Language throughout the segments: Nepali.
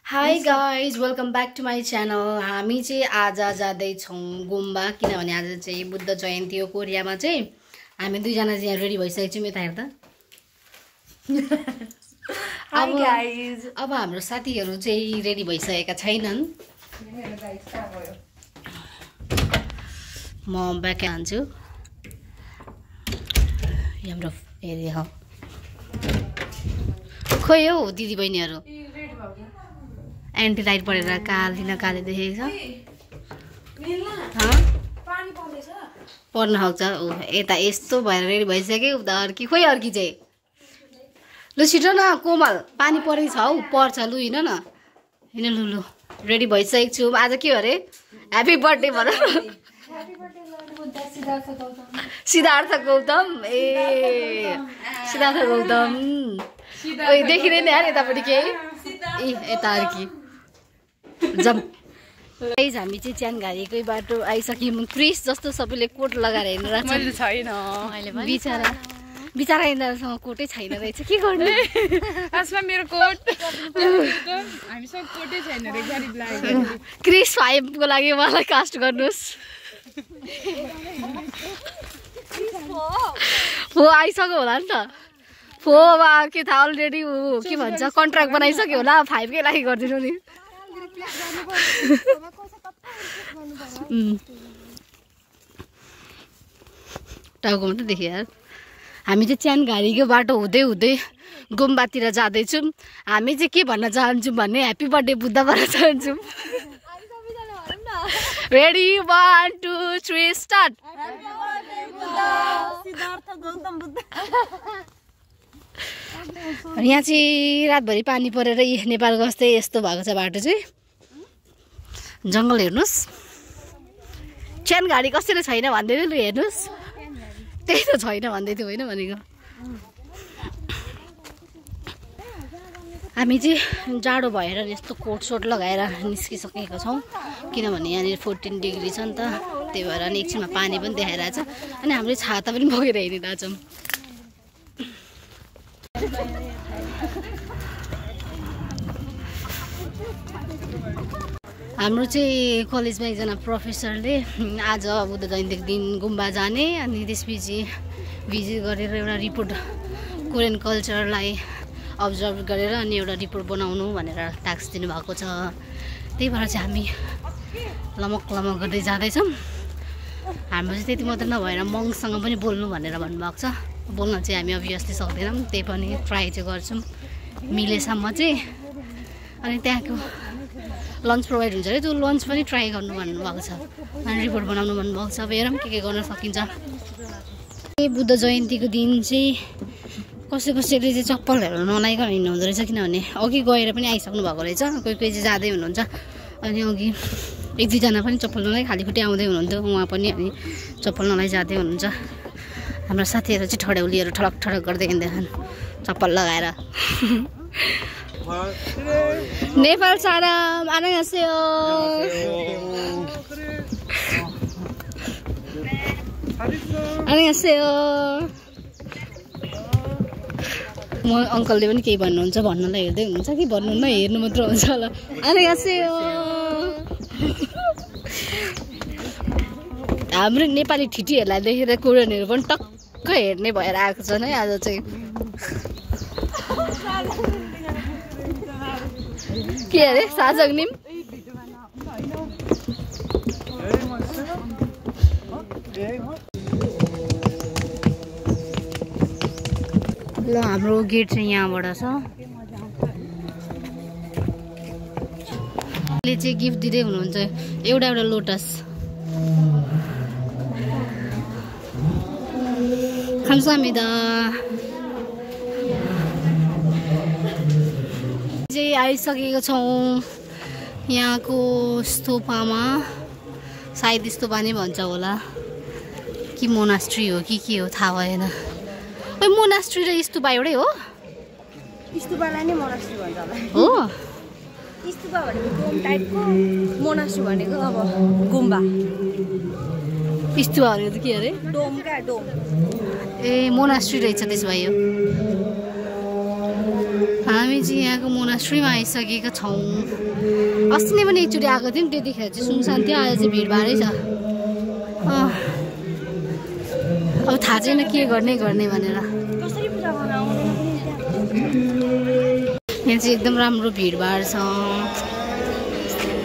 Hi guys, welcome back to my channel. हामी चाहिँ आज जाँदै छौं गुम्बा किनभने आज चाहिँ बुद्ध जयन्ती हो कोरियामा चाहिँ हामी दुई जना चाहिँ रेडी भइसकेको छौं यता हेर्दा Hi guys. अब हाम्रो साथीहरु चाहिँ रेडी भइसकेका छैनन् म ब्याक हान्छु हाम्रो एरिया हो खोइ हौ दिदी बहिनीहरु एन्टी लाइट परेर काली देखेको छ पानी पर्दैछ पर्न सक्छ ओ यता यस्तो भएर रेडी भइसक्यो उता अर्की खोइ अर्की चाहिँ लु छिटो न कोमल पानी परेको छ हौ पर्छ लु हिँड न हिँड लु रेडी भइसकेको छु आज के हो अरे ह्यापी बर्थडे भन सिद्धार्थ गौतम ए सिद्धार्थ गौतम ओइ देखिँदैन यार यतापट्टि के ए यता अर्की जम गाइस हामी चाहिँ च्यानघारीकै बाटो आइसक्यौँ क्रिस जस्तो सबैले कोट लगाएर हिँडेर मैले छैन बिचारा यिनीहरूसँग कोटै छैन रहेछ के गर्नु आसमा मेरो कोट हामीसँग कोटै छैन रे गरिब लाग्यो क्रिस 5 को लागि मलाई कास्ट गर्नुस् हो आइसक्यो होला नि त हो वा के थाहा अलरेडी के भन्छ कन्ट्र्याक्ट बनाइसक्यो होला 5 कै लागि गरिदिनु नि टाउको मात्रै देखेँ यार हामी चाहिँ च्यानघारीको बाटो हुँदै हुँदै गुम्बातिर जाँदैछौँ हामी चाहिँ के भन्न चाहन्छौँ भने ह्याप्पी बर्थडे बुद्ध भन्न चाहन्छौँ रेडी 1 2 3 स्टार्ट यहाँ चाहिँ रातभरि पानी परेर नेपालको जस्तै यस्तो भएको छ बाटो चाहिँ जङ्गल हेर्नुहोस् च्यानघारी कसैले छैन भन्दै लु हेर्नुहोस् त्यही त छैन भन्दै थियो होइन भनेको हामी चाहिँ जाडो भएर यस्तो कोट सोट लगाएर निस्किसकेका छौँ किनभने यहाँनिर 14 डिग्री छ नि त त्यही भएर अनि एकछिनमा पानी पनि देखाइरहेछ अनि हामीले छाता पनि बोकेर हिँडिरहेछौँ हाम्रो चाहिँ कलेजमा एकजना प्रोफेसरले आज बुद्ध जयन्तीको दिन गुम्बा जाने अनि त्यसपछि भिजिट गरेर एउटा रिपोर्ट कोरियन कल्चरलाई अब्जर्भ गरेर अनि एउटा रिपोर्ट बनाउनु भनेर टास्क दिनुभएको छ त्यही भएर चाहिँ हामी लमक गर्दै जाँदैछौँ हाम्रो चाहिँ त्यति मात्र नभएर मङ्कसँग पनि बोल्नु भनेर भन्नुभएको छ बोल्न चाहिँ हामी अभियसली सक्दैनौँ त्यही पनि ट्राई चाहिँ गर्छौँ मिलेसम्म चाहिँ अनि त्यहाँको लन्च प्रोभाइड हुन्छ अरे त्यो लन्च पनि ट्राई गर्नु भन्नुभएको छ अनि रिपोर्ट बनाउनु भन्नुभएको छ अब हेरौँ के गर्न सकिन्छ बुद्ध जयन्तीको दिन चाहिँ कसैले चाहिँ चप्पलहरू नलाइकन हिँड्नु हुँदो रहेछ किनभने अघि गएर पनि आइसक्नु भएको रहेछ कोही चाहिँ जाँदै हुनुहुन्छ अनि अघि 1-2 पनि चप्पल नलाइ खाली खुट्टी आउँदै हुनुहुन्थ्यो उहाँ पनि अनि चप्पल नलाइ जाँदै हुनुहुन्छ हाम्रो साथीहरू चाहिँ ठड्याउलीहरू ठडक गर्दै हिँड्दैछन् चप्पल लगाएर नेपाल साराम 안녕하세요 안녕하세요 म अङ्कलले पनि केही भन्नुहुन्छ भन्नलाई हेर्दै हुनुहुन्छ कि भन्नुहुन्न हेर्नु मात्र हुन्छ होला 안녕하세요 हाम्रो नेपाली ठिटीहरूलाई देखेर कोरियनहरू पनि टक्क हेर्ने भएर आएको छन् है आज चाहिँ के अरे साजग्निम ल हाम्रो गेट चाहिँ यहाँबाट छ ले चाहिँ गिफ्ट दिँदै हुनुहुन्छ एउटा लोटस 감사합니다 चाहिँ आइसकेको छौँ यहाँको स्तूपामा सायद स्तूपा नै भन्छ होला कि मोनास्ट्री हो कि के हो थाहा भएन ओइ मोनास्ट्री र स्तूपा एउटै हो स्तूपालाई नै मोनास्ट्री भन्छ होला हो स्तूपा भनेको डोम टाइपको मोनास्ट्री भनेको अब गुम्बा स्तूपा भनेको त के अरे डोम क्या डोम ए मोनास्ट्री रहेछ त्यसो भए यो हामी चाहिँ यहाँको मोनास्ट्रीमा आइसकेका छौँ। अस्ति नै पनि एकचोटि आएको थियौँ, त्यतिखेर चाहिँ सुनसान थियो, आज चाहिँ भिडभाडै छ। अब थाहा छैन के गर्ने भनेर। यहाँ चाहिँ एकदम राम्रो भिडभाड छ।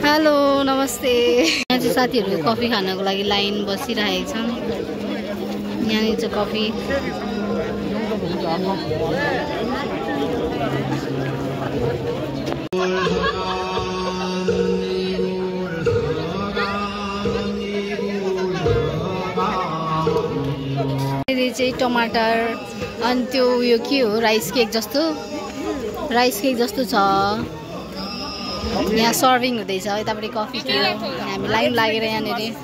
हेलो नमस्ते। यहाँ चाहिँ साथीहरू कफी खानको लागि लाइन बसिरहेको छ। यहाँनिर चाहिँ कफी चाहिँ टमाटर अनि त्यो उयो के हो राइस केक जस्तो छ। यहाँ सर्भिङ हुँदैछ, यतापट्टि कफी के हो, हामी लाइन लागेर यहाँनिर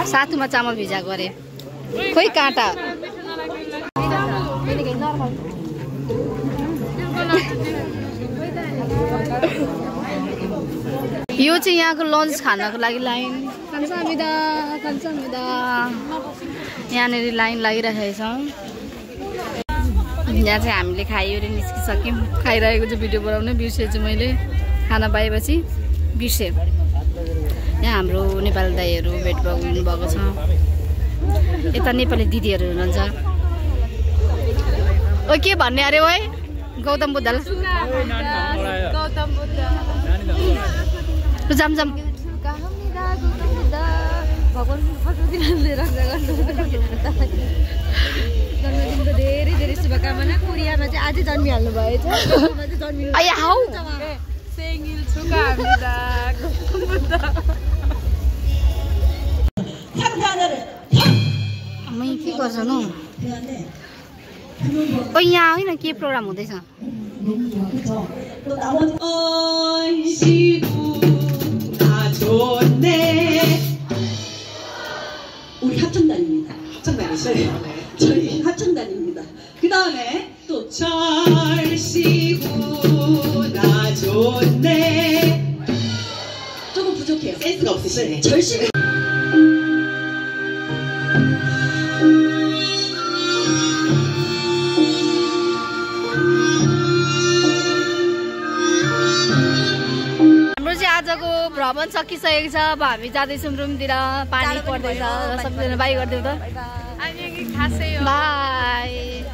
सातुमा चामल भिजाएको अरे। खोइ काँटा यो चाहिँ यहाँको लन्च खानको लागि लाइन यहाँनिर लाइन लागिरहेको छ। यहाँ चाहिँ हामीले खायो र निस्किसक्यौँ। खाइरहेको चाहिँ भिडियो बनाउनु बिर्सेछु मैले, खाना पाएपछि बिर्सेँ। यहाँ हाम्रो नेपाली दाइहरू भेट भएको छ, यता नेपाली दिदीहरू हुनुहुन्छ। ओ के भन्ने अरे ओए गौतम बुद्धलाई जाम जन्मदिनको धेरै शुभकामना। कोरियामा चाहिँ आजै जन्मिहाल्नु भएछ। के गर्छन् हौ? ओ यहाँ होइन के प्रोग्राम हुँदैछ? 우리 합창단입니다. 합창단이시죠? 저희 합창단입니다. 그 다음에 또 절시구나 좋네. 조금 부족해요. 센스가 없으시네. 절시구. आजको भ्रमण सकिसकेको छ। अब हामी जाँदैछौँ रुमतिर, पानी पर्दैछ। सबैजना बाई गरिदेऊ त। खासै बाई।